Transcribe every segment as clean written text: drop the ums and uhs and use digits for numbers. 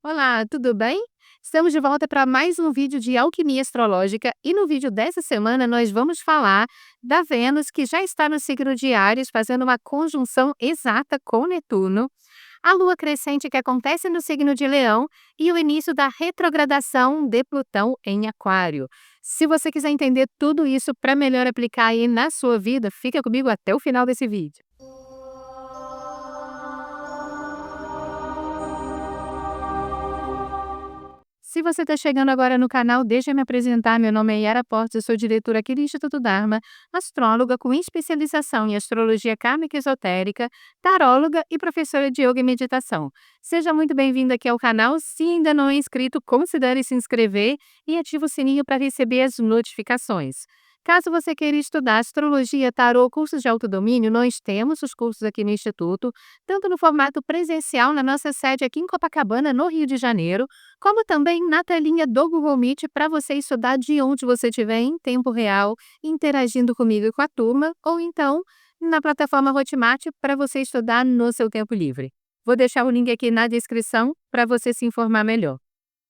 Olá, tudo bem? Estamos de volta para mais um vídeo de alquimia astrológica e no vídeo dessa semana nós vamos falar da Vênus que já está no signo de Áries fazendo uma conjunção exata com Netuno, a lua crescente que acontece no signo de Leão e o início da retrogradação de Plutão em Aquário. Se você quiser entender tudo isso para melhor aplicar aí na sua vida, fica comigo até o final desse vídeo. Se você está chegando agora no canal, deixa eu me apresentar. Meu nome é Yara Portes, eu sou diretora aqui do Instituto Dharma, astróloga com especialização em astrologia kármica e esotérica, taróloga e professora de yoga e meditação. Seja muito bem-vindo aqui ao canal. Se ainda não é inscrito, considere se inscrever e ative o sininho para receber as notificações. Caso você queira estudar astrologia, tarô, cursos de autodomínio, nós temos os cursos aqui no Instituto, tanto no formato presencial na nossa sede aqui em Copacabana, no Rio de Janeiro, como também na telinha do Google Meet para você estudar de onde você estiver em tempo real, interagindo comigo e com a turma, ou então na plataforma Hotmart para você estudar no seu tempo livre. Vou deixar o link aqui na descrição para você se informar melhor.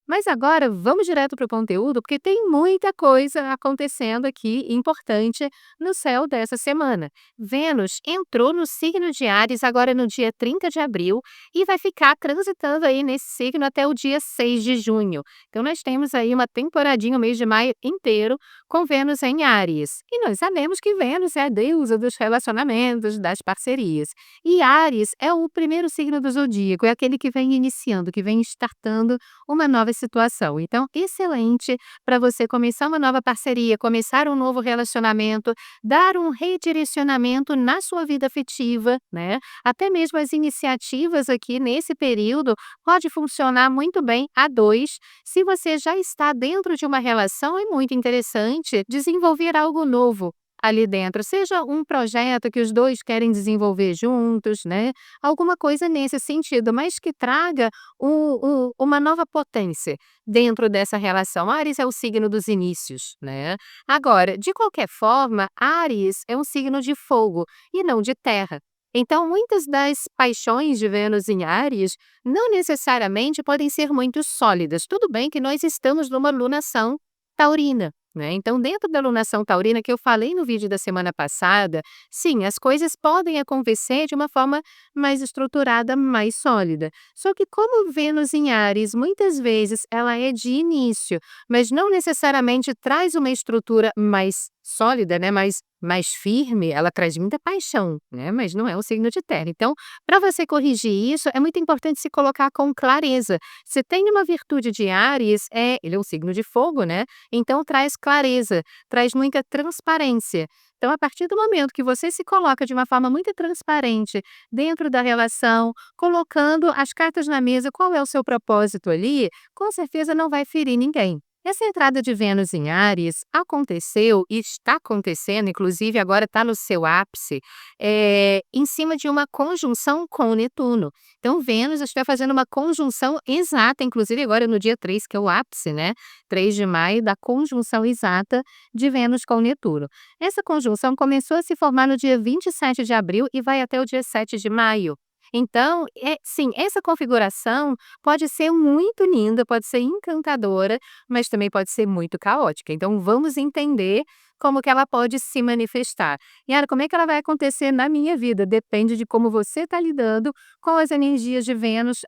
Mas agora vamos direto para o conteúdo, porque tem muita coisa acontecendo aqui importante no céu dessa semana. Vênus entrou no signo de Áries agora no dia 30 de abril e vai ficar transitando aí nesse signo até o dia 6 de junho. Então nós temos aí uma temporadinha, o mês de maio inteiro, com Vênus em Áries. E nós sabemos que Vênus é a deusa dos relacionamentos, das parcerias. E Áries é o primeiro signo do zodíaco, é aquele que vem iniciando, que vem startando uma nova situação. Então, excelente para você começar uma nova parceria, começar um novo relacionamento, dar um redirecionamento na sua vida afetiva, né? Até mesmo as iniciativas aqui nesse período pode funcionar muito bem a dois. Se você já está dentro de uma relação, é muito interessante desenvolver algo novo ali dentro, seja um projeto que os dois querem desenvolver juntos, né? Alguma coisa nesse sentido, mas que traga uma nova potência dentro dessa relação. Áries é o signo dos inícios, né? Agora, de qualquer forma, Áries é um signo de fogo e não de terra. Então, muitas das paixões de Vênus em Áries não necessariamente podem ser muito sólidas. Tudo bem que nós estamos numa lunação taurina, né? Então, dentro da lunação taurina que eu falei no vídeo da semana passada, sim, as coisas podem acontecer de uma forma mais estruturada, mais sólida. Só que como Vênus em Áries, muitas vezes ela é de início, mas não necessariamente traz uma estrutura mais sólida, né, mais firme, ela traz muita paixão, né, mas não é o signo de terra. Então, para você corrigir isso, é muito importante se colocar com clareza. Se tem uma virtude de Áries, ele é um signo de fogo, né, então traz clareza, traz muita transparência. Então, a partir do momento que você se coloca de uma forma muito transparente dentro da relação, colocando as cartas na mesa, qual é o seu propósito ali, com certeza não vai ferir ninguém. Essa entrada de Vênus em Áries aconteceu e está acontecendo, inclusive agora está no seu ápice, em cima de uma conjunção com Netuno. Então, Vênus está fazendo uma conjunção exata, inclusive agora no dia 3, que é o ápice, né? 3 de maio, da conjunção exata de Vênus com Netuno. Essa conjunção começou a se formar no dia 27 de abril e vai até o dia 7 de maio. Então, sim, essa configuração pode ser muito linda, pode ser encantadora, mas também pode ser muito caótica. Então, vamos entender como que ela pode se manifestar. Yara, como é que ela vai acontecer na minha vida? Depende de como você está lidando com as energias de Vênus,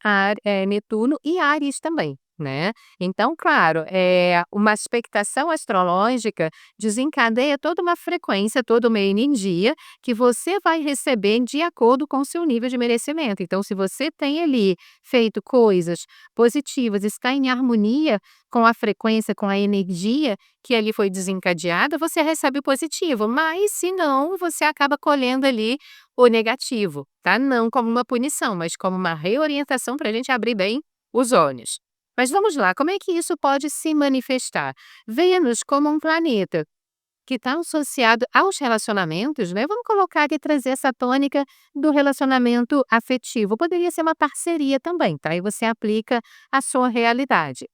Netuno e Áries também, né? Então, claro, uma expectação astrológica desencadeia toda uma frequência, toda uma energia que você vai receber de acordo com o seu nível de merecimento. Então, se você tem ali feito coisas positivas, está em harmonia com a frequência, com a energia que ali foi desencadeada, você recebe o positivo. Mas, se não, você acaba colhendo ali o negativo, tá? Não como uma punição, mas como uma reorientação para a gente abrir bem os olhos. Mas vamos lá, como é que isso pode se manifestar? Vênus como um planeta que está associado aos relacionamentos, né, vamos colocar aqui, trazer essa tônica do relacionamento afetivo. Poderia ser uma parceria também, tá? Aí você aplica a sua realidade.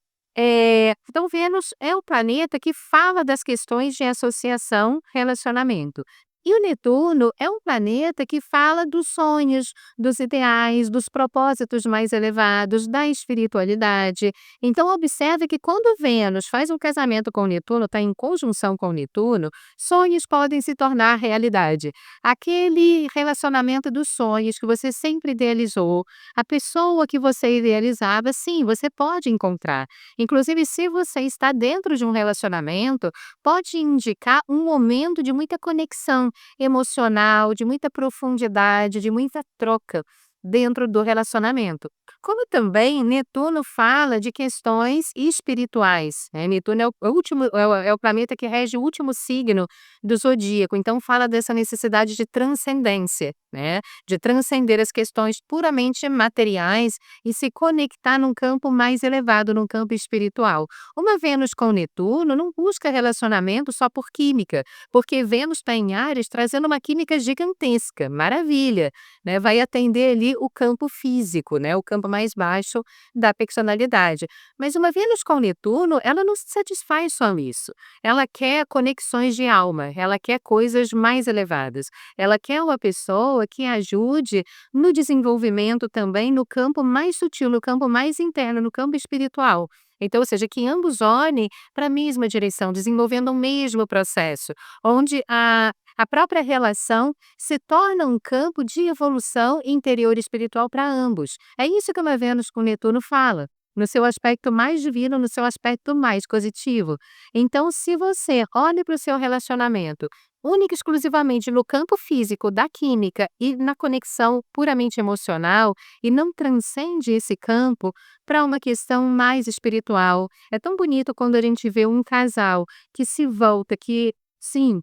Então Vênus é o planeta que fala das questões de associação, relacionamento. E o Netuno é um planeta que fala dos sonhos, dos ideais, dos propósitos mais elevados, da espiritualidade. Então, observe que quando Vênus faz um casamento com Netuno, está em conjunção com Netuno, sonhos podem se tornar realidade. Aquele relacionamento dos sonhos que você sempre idealizou, a pessoa que você idealizava, sim, você pode encontrar. Inclusive, se você está dentro de um relacionamento, pode indicar um momento de muita conexão emocional, de muita profundidade, de muita troca dentro do relacionamento. Como também Netuno fala de questões espirituais, né, Netuno é o último é o planeta que rege o último signo do zodíaco, então fala dessa necessidade de transcendência, né, de transcender as questões puramente materiais e se conectar num campo mais elevado, num campo espiritual. Uma Vênus com Netuno não busca relacionamento só por química, porque Vênus está em Áries trazendo uma química gigantesca, maravilha, né, vai atender ali o campo físico, né, o campo mais baixo da personalidade. Mas uma Vênus com Netuno, ela não se satisfaz só nisso. Ela quer conexões de alma, ela quer coisas mais elevadas. Ela quer uma pessoa que ajude no desenvolvimento também no campo mais sutil, no campo mais interno, no campo espiritual. Então, ou seja, que ambos olhem para a mesma direção, desenvolvendo o mesmo processo, onde a própria relação se torna um campo de evolução interior espiritual para ambos. É isso que uma Vênus com Netuno fala, no seu aspecto mais divino, no seu aspecto mais positivo. Então, se você olha para o seu relacionamento única e exclusivamente no campo físico, da química e na conexão puramente emocional, e não transcende esse campo para uma questão mais espiritual. É tão bonito quando a gente vê um casal que se volta, que, sim,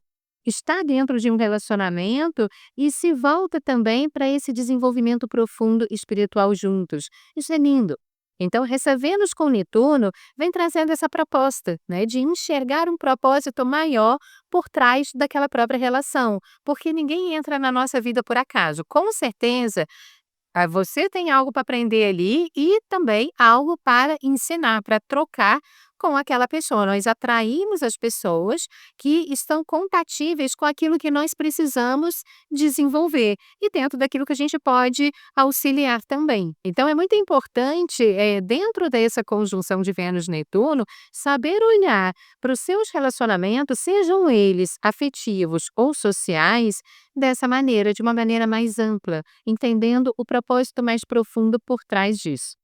está dentro de um relacionamento e se volta também para esse desenvolvimento profundo espiritual juntos. Isso é lindo. Então, essa Vênus com Netuno vem trazendo essa proposta, né, de enxergar um propósito maior por trás daquela própria relação, porque ninguém entra na nossa vida por acaso. Com certeza, você tem algo para aprender ali e também algo para ensinar, para trocar com aquela pessoa. Nós atraímos as pessoas que estão compatíveis com aquilo que nós precisamos desenvolver e dentro daquilo que a gente pode auxiliar também. Então é muito importante, dentro dessa conjunção de Vênus-Netuno, saber olhar para os seus relacionamentos, sejam eles afetivos ou sociais, dessa maneira, de uma maneira mais ampla, entendendo o propósito mais profundo por trás disso.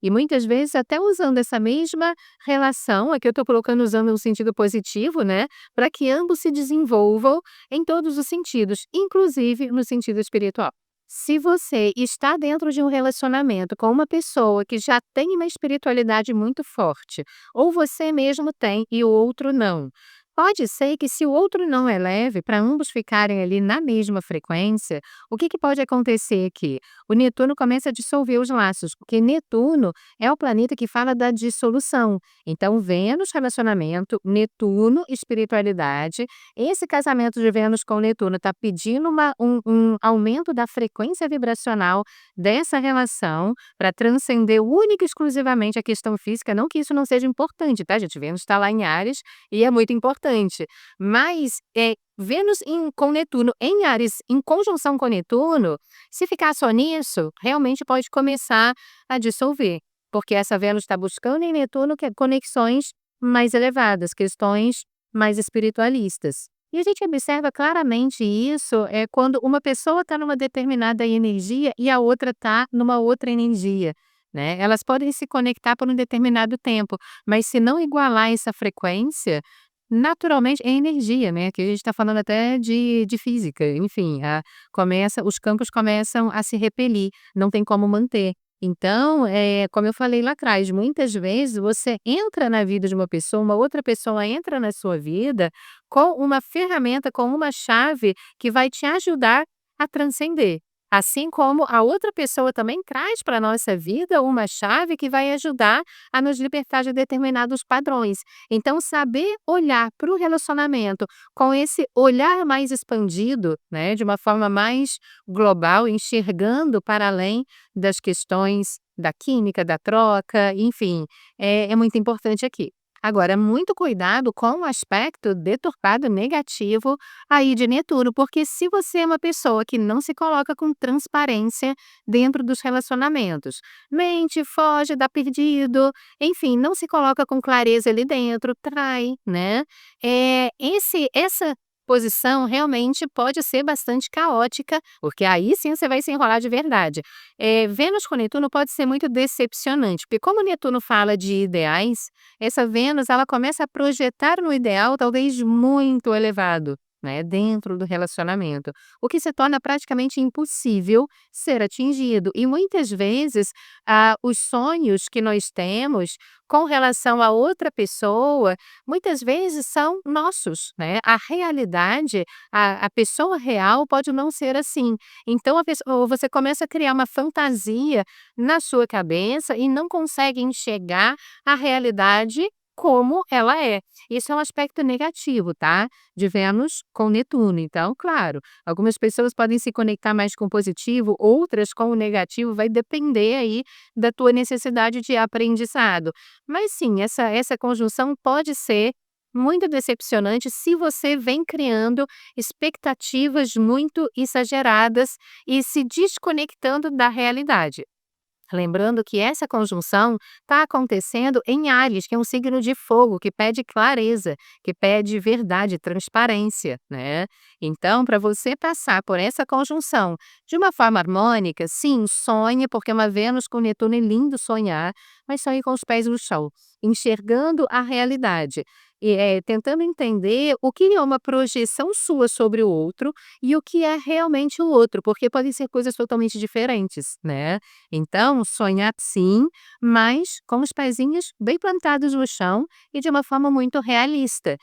E muitas vezes até usando essa mesma relação, aqui eu estou colocando usando no sentido positivo, né, para que ambos se desenvolvam em todos os sentidos, inclusive no sentido espiritual. Se você está dentro de um relacionamento com uma pessoa que já tem uma espiritualidade muito forte, ou você mesmo tem e o outro não, pode ser que se o outro não é leve, para ambos ficarem ali na mesma frequência, o que pode acontecer aqui? O Netuno começa a dissolver os laços, porque Netuno é o planeta que fala da dissolução. Então, Vênus, relacionamento, Netuno, espiritualidade. Esse casamento de Vênus com Netuno está pedindo um aumento da frequência vibracional dessa relação para transcender única e exclusivamente a questão física. Não que isso não seja importante, tá, gente? Vênus está lá em Áries e é muito importante. Mas, Vênus com Netuno em Áries, em conjunção com Netuno, se ficar só nisso, realmente pode começar a dissolver, porque essa Vênus está buscando em Netuno conexões mais elevadas, questões mais espiritualistas. E a gente observa claramente isso quando uma pessoa está numa determinada energia e a outra está numa outra energia, né? Elas podem se conectar por um determinado tempo, mas se não igualar essa frequência, naturalmente é energia, né, que a gente está falando até de física, enfim, os campos começam a se repelir, não tem como manter. Então, como eu falei lá atrás, muitas vezes você entra na vida de uma outra pessoa entra na sua vida com uma ferramenta, com uma chave que vai te ajudar a transcender. Assim como a outra pessoa também traz para a nossa vida uma chave que vai ajudar a nos libertar de determinados padrões. Então, saber olhar para o relacionamento com esse olhar mais expandido, né, de uma forma mais global, enxergando para além das questões da química, da troca, enfim, é muito importante aqui. Agora, muito cuidado com o aspecto deturpado negativo aí de Netuno, porque se você é uma pessoa que não se coloca com transparência dentro dos relacionamentos, mente, foge, dá perdido, enfim, não se coloca com clareza ali dentro, trai, né? Essa posição realmente pode ser bastante caótica, porque aí sim você vai se enrolar de verdade. Vênus com Netuno pode ser muito decepcionante, porque como Netuno fala de ideais, essa Vênus, ela começa a projetar no ideal talvez muito elevado, né, dentro do relacionamento, o que se torna praticamente impossível ser atingido. E muitas vezes, os sonhos que nós temos com relação a outra pessoa, muitas vezes são nossos, né? A realidade, a pessoa real pode não ser assim. Então, ou você começa a criar uma fantasia na sua cabeça e não consegue enxergar a realidade como ela é. Isso é um aspecto negativo, tá? De Vênus com Netuno. Então, claro, algumas pessoas podem se conectar mais com o positivo, outras com o negativo, vai depender aí da tua necessidade de aprendizado. Mas sim, essa conjunção pode ser muito decepcionante se você vem criando expectativas muito exageradas e se desconectando da realidade. Lembrando que essa conjunção está acontecendo em Áries, que é um signo de fogo, que pede clareza, que pede verdade, transparência, né? Então, para você passar por essa conjunção de uma forma harmônica, sim, sonhe, porque uma Vênus com Netuno é lindo sonhar, mas sonhe com os pés no chão, enxergando a realidade. E, tentando entender o que é uma projeção sua sobre o outro e o que é realmente o outro, porque podem ser coisas totalmente diferentes, né? Então, sonhar sim, mas com os pezinhos bem plantados no chão e de uma forma muito realista.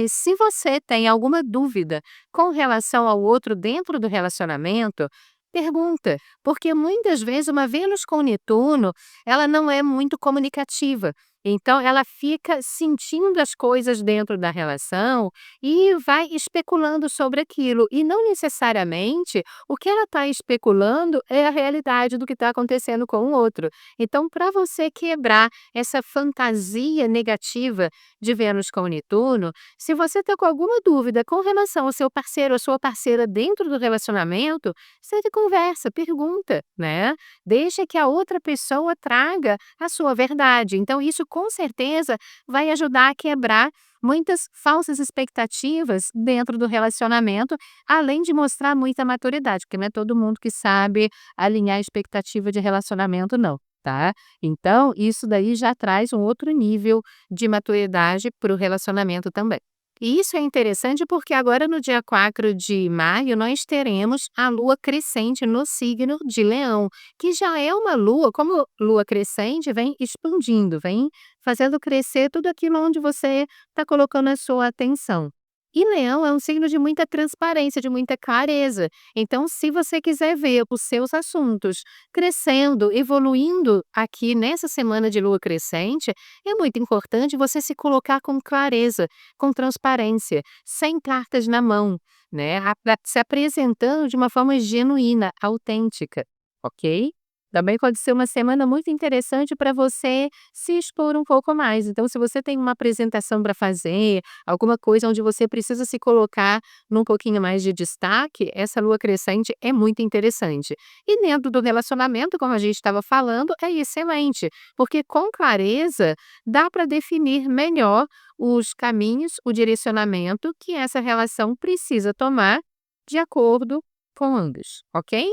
Se você tem alguma dúvida com relação ao outro dentro do relacionamento, pergunta, porque muitas vezes uma Vênus com Netuno, ela não é muito comunicativa. Então, ela fica sentindo as coisas dentro da relação e vai especulando sobre aquilo. E não necessariamente o que ela está especulando é a realidade do que está acontecendo com o outro. Então, para você quebrar essa fantasia negativa de Vênus com Netuno, se você está com alguma dúvida com relação ao seu parceiro ou sua parceira dentro do relacionamento, você conversa, pergunta, né? Deixa que a outra pessoa traga a sua verdade. Então, isso com certeza vai ajudar a quebrar muitas falsas expectativas dentro do relacionamento, além de mostrar muita maturidade, porque não é todo mundo que sabe alinhar a expectativa de relacionamento, não, tá? Então, isso daí já traz um outro nível de maturidade para o relacionamento também. E isso é interessante porque agora no dia 4 de maio nós teremos a lua crescente no signo de Leão, que já é uma lua, como lua crescente, vem expandindo, vem fazendo crescer tudo aquilo onde você está colocando a sua atenção. E Leão é um signo de muita transparência, de muita clareza. Então, se você quiser ver os seus assuntos crescendo, evoluindo aqui nessa semana de lua crescente, é muito importante você se colocar com clareza, com transparência, sem cartas na mão, né? Se apresentando de uma forma genuína, autêntica, ok? Também pode ser uma semana muito interessante para você se expor um pouco mais. Então, se você tem uma apresentação para fazer, alguma coisa onde você precisa se colocar num pouquinho mais de destaque, essa lua crescente é muito interessante. E dentro do relacionamento, como a gente estava falando, é excelente, porque com clareza dá para definir melhor os caminhos, o direcionamento que essa relação precisa tomar de acordo com ambos, ok?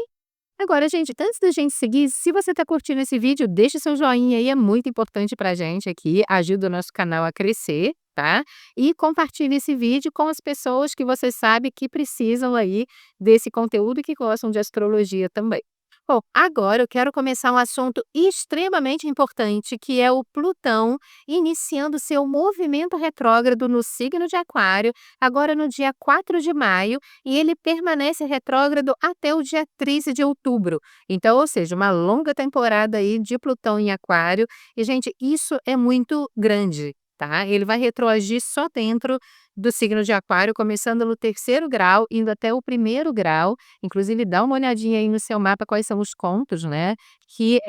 Agora, gente, antes da gente seguir, se você está curtindo esse vídeo, deixa seu joinha aí, é muito importante pra gente aqui, ajuda o nosso canal a crescer, tá? E compartilhe esse vídeo com as pessoas que você sabe que precisam aí desse conteúdo e que gostam de astrologia também. Bom, agora eu quero começar um assunto extremamente importante, que é o Plutão iniciando seu movimento retrógrado no signo de Aquário, agora no dia 4 de maio, e ele permanece retrógrado até o dia 13 de outubro. Então, ou seja, uma longa temporada aí de Plutão em Aquário. E, gente, isso é muito grande, tá? Ele vai retroagir só dentro do signo de Aquário, começando no 3º grau, indo até o 1º grau. Inclusive, dá uma olhadinha aí no seu mapa quais são os pontos, né, que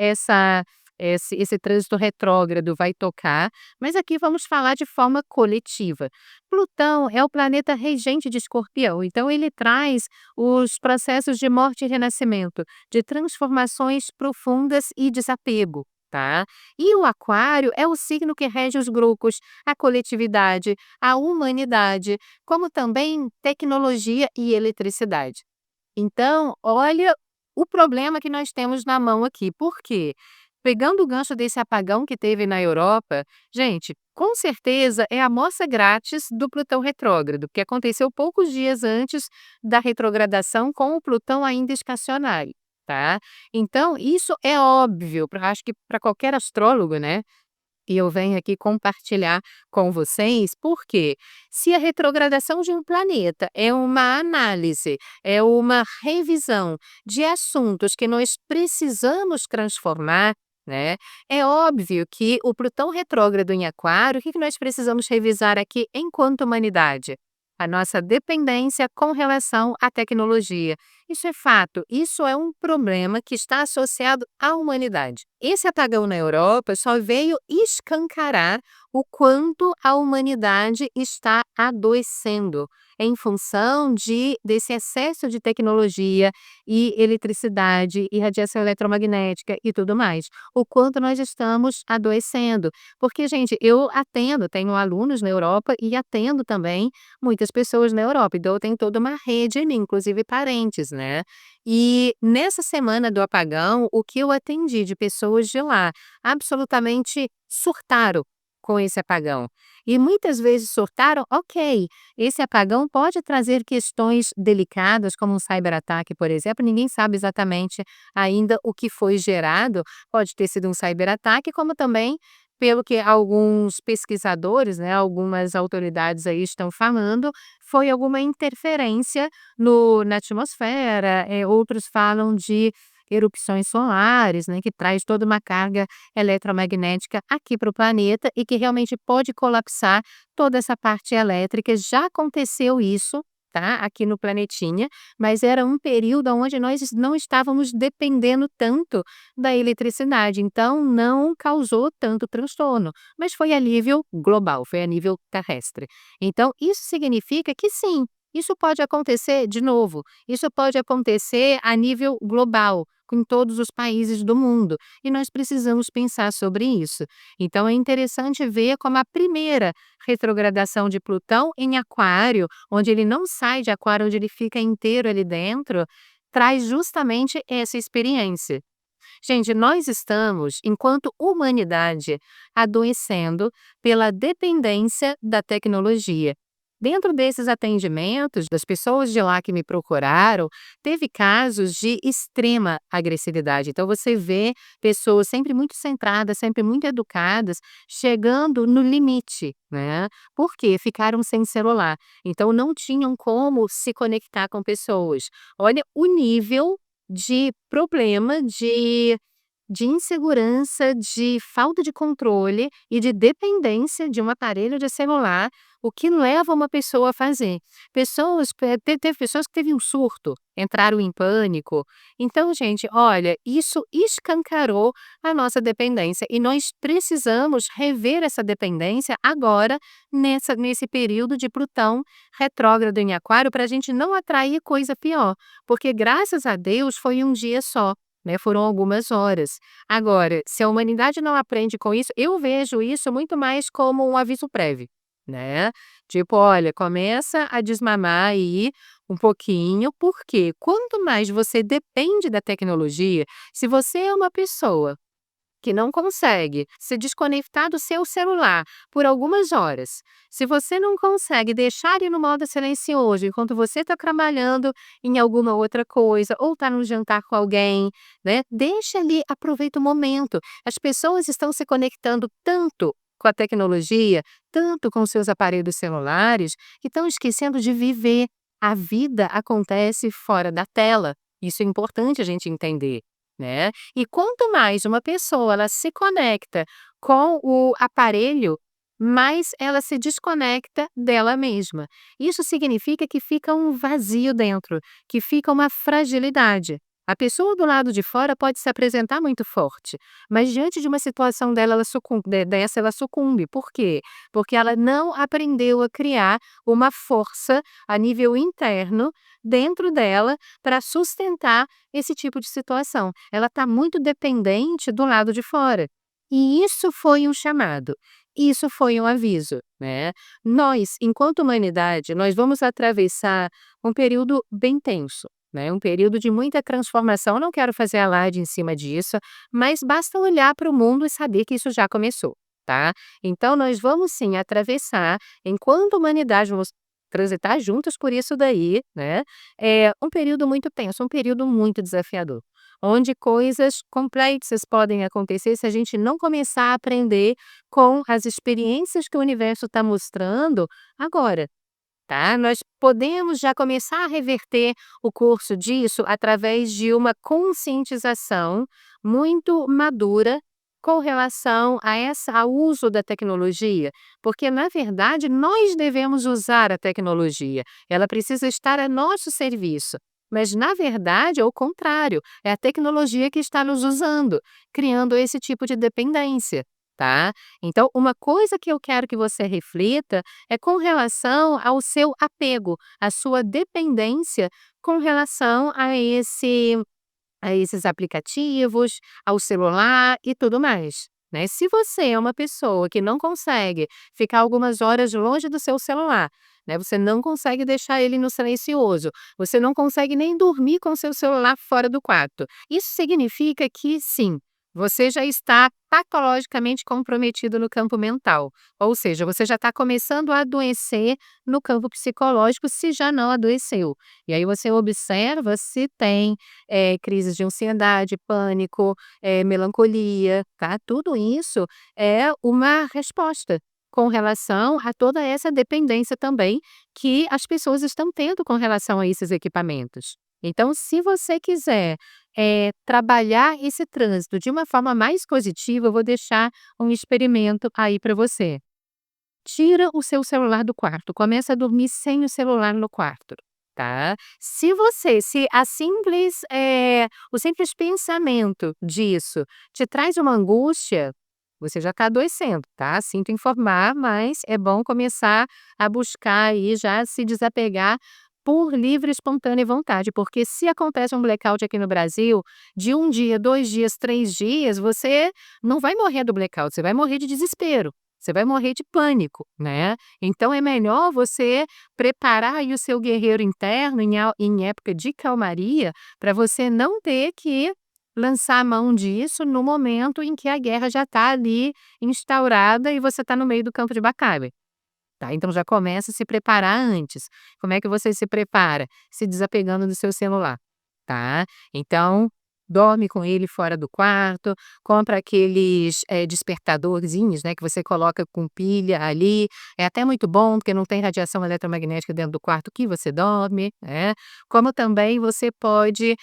esse trânsito retrógrado vai tocar, mas aqui vamos falar de forma coletiva. Plutão é o planeta regente de Escorpião, então ele traz os processos de morte e renascimento, de transformações profundas e desapego. Tá? E o Aquário é o signo que rege os grupos, a coletividade, a humanidade, como também tecnologia e eletricidade. Então, olha o problema que nós temos na mão aqui. Por quê? Pegando o gancho desse apagão que teve na Europa, gente, com certeza é a amostra grátis do Plutão retrógrado, que aconteceu poucos dias antes da retrogradação com o Plutão ainda estacionário, tá? Então, isso é óbvio, acho que para qualquer astrólogo, né? E eu venho aqui compartilhar com vocês, porque se a retrogradação de um planeta é uma análise, é uma revisão de assuntos que nós precisamos transformar, né? É óbvio que o Plutão retrógrado em Aquário, o que nós precisamos revisar aqui enquanto humanidade? A nossa dependência com relação à tecnologia. Isso é fato, isso é um problema que está associado à humanidade. Esse apagão na Europa só veio escancarar o quanto a humanidade está adoecendo em função desse excesso de tecnologia e eletricidade e radiação eletromagnética e tudo mais. O quanto nós estamos adoecendo. Porque, gente, eu atendo, tenho alunos na Europa e atendo também muitas pessoas na Europa. Então, eu tenho toda uma rede ali, inclusive parentes, né? E nessa semana do apagão, o que eu atendi de pessoas de lá absolutamente surtaram com esse apagão. E muitas vezes surtaram, ok, esse apagão pode trazer questões delicadas, como um cyberataque, por exemplo, ninguém sabe exatamente ainda o que foi gerado, pode ter sido um cyberataque, como também, pelo que alguns pesquisadores, né, algumas autoridades aí estão falando, foi alguma interferência na atmosfera, outros falam de erupções solares, né, que traz toda uma carga eletromagnética aqui para o planeta e que realmente pode colapsar toda essa parte elétrica. Já aconteceu isso, tá, aqui no planetinha, mas era um período onde nós não estávamos dependendo tanto da eletricidade, então não causou tanto transtorno, mas foi a nível global, foi a nível terrestre. Então isso significa que sim, isso pode acontecer de novo, isso pode acontecer a nível global, com todos os países do mundo, e nós precisamos pensar sobre isso. Então é interessante ver como a primeira retrogradação de Plutão em Aquário, onde ele não sai de Aquário, onde ele fica inteiro ali dentro, traz justamente essa experiência. Gente, nós estamos, enquanto humanidade, adoecendo pela dependência da tecnologia. Dentro desses atendimentos, das pessoas de lá que me procuraram, teve casos de extrema agressividade. Então, você vê pessoas sempre muito centradas, sempre muito educadas, chegando no limite, né? Porque ficaram sem celular. Então, não tinham como se conectar com pessoas. Olha o nível de problema, de insegurança, de falta de controle e de dependência de um aparelho de celular, o que leva uma pessoa a fazer. Teve pessoas que teve um surto, entraram em pânico. Então, gente, olha, isso escancarou a nossa dependência e nós precisamos rever essa dependência agora, nesse período de Plutão retrógrado em Aquário, para a gente não atrair coisa pior, porque graças a Deus foi um dia só. Né, foram algumas horas. Agora, se a humanidade não aprende com isso, eu vejo isso muito mais como um aviso prévio, né? Tipo, olha, começa a desmamar aí um pouquinho, porque quanto mais você depende da tecnologia, se você é uma pessoa que não consegue se desconectar do seu celular por algumas horas, se você não consegue deixar ele no modo silencioso enquanto você está trabalhando em alguma outra coisa ou está num jantar com alguém, né? Deixa ali, aproveita o momento. As pessoas estão se conectando tanto com a tecnologia, tanto com seus aparelhos celulares, que estão esquecendo de viver. A vida acontece fora da tela. Isso é importante a gente entender, né? E quanto mais uma pessoa ela se conecta com o aparelho, mais ela se desconecta dela mesma. Isso significa que fica um vazio dentro, que fica uma fragilidade. A pessoa do lado de fora pode se apresentar muito forte, mas diante de uma situação dela, ela sucumbe. Por quê? Porque ela não aprendeu a criar uma força a nível interno dentro dela para sustentar esse tipo de situação. Ela está muito dependente do lado de fora. E isso foi um chamado, isso foi um aviso, né. Nós, enquanto humanidade, nós vamos atravessar um período bem tenso, né, um período de muita transformação. Não quero fazer alarde em cima disso, mas basta olhar para o mundo e saber que isso já começou, tá. Então nós vamos sim atravessar, enquanto humanidade, vamos transitar juntos por isso daí, né, um período muito tenso, um período muito desafiador, onde coisas complexas podem acontecer se a gente não começar a aprender com as experiências que o universo está mostrando agora, tá. Nós podemos já começar a reverter o curso disso através de uma conscientização muito madura com relação a essa ao uso da tecnologia, porque na verdade nós devemos usar a tecnologia, ela precisa estar a nosso serviço, mas na verdade é o contrário, é a tecnologia que está nos usando, criando esse tipo de dependência, tá. Então uma coisa que eu quero que você reflita é com relação ao seu apego, à sua dependência com relação a esses aplicativos, ao celular e tudo mais, né. Se você é uma pessoa que não consegue ficar algumas horas longe do seu celular, né, você não consegue deixar ele no silencioso, você não consegue nem dormir com o seu celular fora do quarto, isso significa que sim, você já está patologicamente comprometido no campo mental, ou seja, você já está começando a adoecer no campo psicológico, se já não adoeceu. E aí você observa se tem crises de ansiedade, pânico, melancolia, tá. Tudo isso é uma resposta com relação a toda essa dependência também que as pessoas estão tendo com relação a esses equipamentos. Então, se você quiser, trabalhar esse trânsito de uma forma mais positiva, eu vou deixar um experimento aí para você. Tira o seu celular do quarto, começa a dormir sem o celular no quarto, tá. Se o simples pensamento disso te traz uma angústia, você já está adoecendo, tá. Sinto informar, mas é bom começar a buscar aí já se desapegar por livre e espontânea vontade, porque se acontece um blackout aqui no Brasil, de 1 dia, 2 dias, 3 dias, você não vai morrer do blackout, você vai morrer de desespero. Você vai morrer de pânico, né. Então é melhor você preparar aí o seu guerreiro interno em época de calmaria, para você não ter que lançar a mão disso no momento em que a guerra já está ali instaurada e você está no meio do campo de batalha, tá. Então já começa a se preparar antes. Como é que você se prepara? Se desapegando do seu celular, tá. Então, dorme com ele fora do quarto, compra aqueles, despertadorzinhos, né, que você coloca com pilha ali, é até muito bom, porque não tem radiação eletromagnética dentro do quarto que você dorme, né. Como também você pode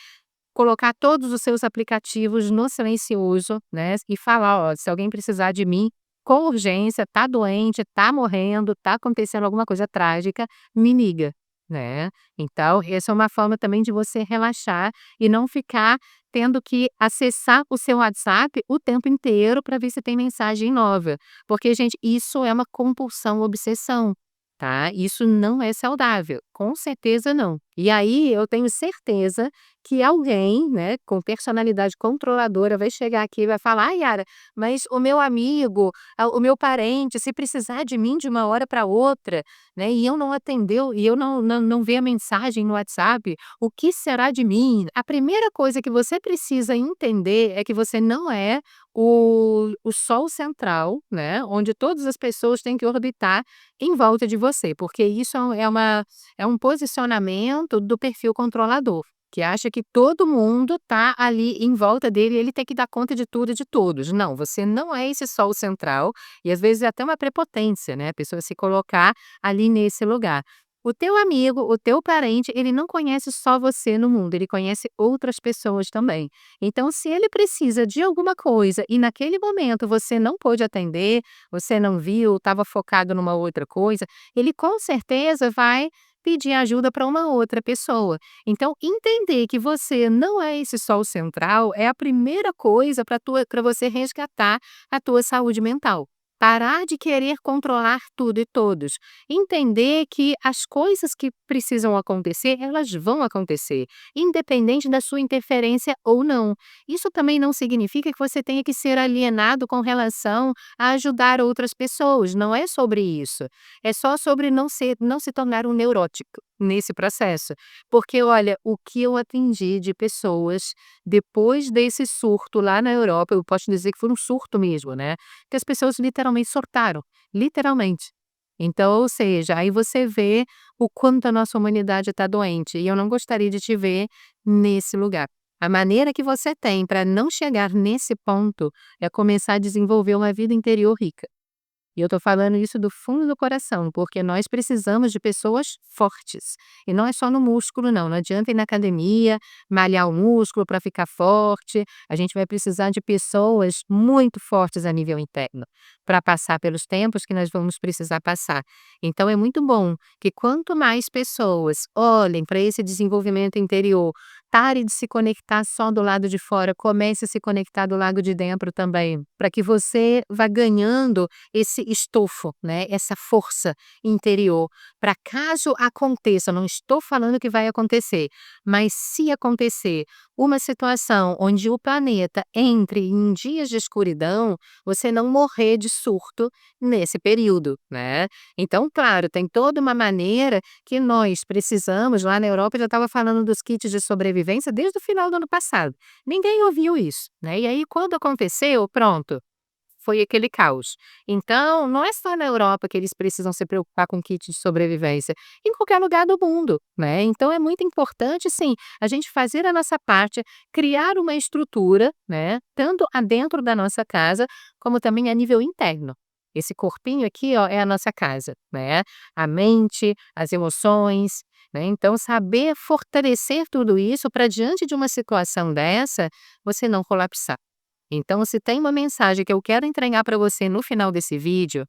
colocar todos os seus aplicativos no silencioso, né, e falar: "Ó, se alguém precisar de mim com urgência, tá doente, tá morrendo, tá acontecendo alguma coisa trágica, me liga", né. Então essa é uma forma também de você relaxar e não ficar tendo que acessar o seu WhatsApp o tempo inteiro para ver se tem mensagem nova, porque gente, isso é uma compulsão, obsessão, tá. Isso não é saudável, com certeza não. E aí eu tenho certeza que alguém, né, com personalidade controladora vai chegar aqui e vai falar: "Ai, Yara, mas o meu amigo, o meu parente, se precisar de mim de uma hora para outra, né, e eu não atendeu e eu não vi a mensagem no WhatsApp, o que será de mim?". A primeira coisa que você precisa entender é que você não é o sol central, né, onde todas as pessoas têm que orbitar em volta de você, porque isso é um posicionamento do perfil controlador, que acha que todo mundo tá ali em volta dele e ele tem que dar conta de tudo e de todos. Não, você não é esse sol central e às vezes é até uma prepotência, né, a pessoa se colocar ali nesse lugar. O teu amigo, o teu parente, ele não conhece só você no mundo, ele conhece outras pessoas também. Então se ele precisa de alguma coisa e naquele momento você não pôde atender, você não viu, estava focado numa outra coisa, ele com certeza vai pedir ajuda para uma outra pessoa. Então, entender que você não é esse sol central é a primeira coisa para você resgatar a tua saúde mental. Parar de querer controlar tudo e todos. Entender que as coisas que precisam acontecer, elas vão acontecer, independente da sua interferência ou não. Isso também não significa que você tenha que ser alienado com relação a ajudar outras pessoas, não é sobre isso. É só sobre não se tornar um neurótico nesse processo. Porque olha, o que eu atendi de pessoas depois desse surto lá na Europa, eu posso dizer que foi um surto mesmo, né, que as pessoas literalmente surtaram, literalmente. Então, ou seja, aí você vê o quanto a nossa humanidade está doente, e eu não gostaria de te ver nesse lugar. A maneira que você tem para não chegar nesse ponto é começar a desenvolver uma vida interior rica. E eu tô falando isso do fundo do coração, porque nós precisamos de pessoas fortes. E não é só no músculo não, não adianta ir na academia, malhar o músculo para ficar forte, a gente vai precisar de pessoas muito fortes a nível interno, para passar pelos tempos que nós vamos precisar passar. Então é muito bom que quanto mais pessoas olhem para esse desenvolvimento interior, pare de se conectar só do lado de fora, comece a se conectar do lado de dentro também, para que você vá ganhando esse estofo, né, essa força interior, para caso aconteça, não estou falando que vai acontecer, mas se acontecer uma situação onde o planeta entre em dias de escuridão, você não morrer de surto nesse período, né. Então, claro, tem toda uma maneira que nós precisamos, lá na Europa eu já estava falando dos kits de sobrevivência desde o final do ano passado, ninguém ouviu isso, né, e aí quando aconteceu, pronto, foi aquele caos. Então, não é só na Europa que eles precisam se preocupar com kit de sobrevivência, em qualquer lugar do mundo, né. Então é muito importante sim, a gente fazer a nossa parte, criar uma estrutura, né, tanto a dentro da nossa casa, como também a nível interno. Esse corpinho aqui, ó, é a nossa casa, né, a mente, as emoções, né, então saber fortalecer tudo isso para diante de uma situação dessa, você não colapsar. Então, se tem uma mensagem que eu quero entregar para você no final desse vídeo,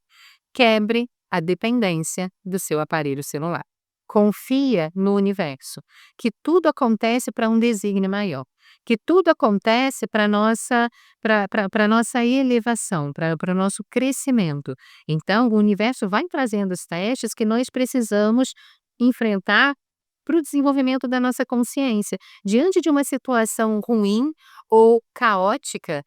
quebre a dependência do seu aparelho celular. Confia no universo, que tudo acontece para um desígnio maior, que tudo acontece para nossa para nossa elevação, para o nosso crescimento. Então, o universo vai trazendo os testes que nós precisamos enfrentar para o desenvolvimento da nossa consciência. Diante de uma situação ruim ou caótica,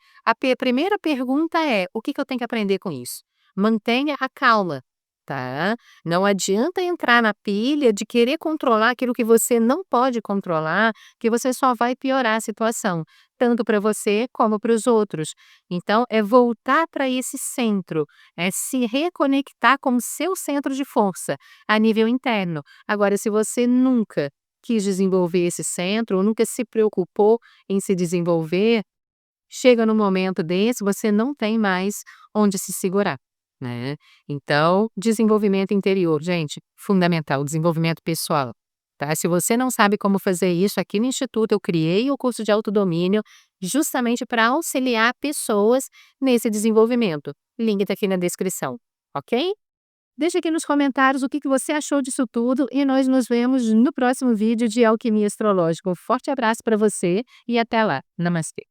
primeira pergunta é: "O que que eu tenho que aprender com isso?". Mantenha a calma, tá. Não adianta entrar na pilha de querer controlar aquilo que você não pode controlar, que você só vai piorar a situação, tanto para você como para os outros. Então é voltar para esse centro, é se reconectar com o seu centro de força, a nível interno. Agora se você nunca quis desenvolver esse centro ou nunca se preocupou em se desenvolver, chega num momento desse, você não tem mais onde se segurar, né. Então, desenvolvimento interior, gente, fundamental, desenvolvimento pessoal, tá. Se você não sabe como fazer isso, aqui no instituto eu criei o curso de autodomínio, justamente para auxiliar pessoas nesse desenvolvimento. Link tá aqui na descrição, ok? Deixa aqui nos comentários o que que você achou disso tudo e nós nos vemos no próximo vídeo de Alquimia Astrológica. Um forte abraço para você e até lá. Namastê.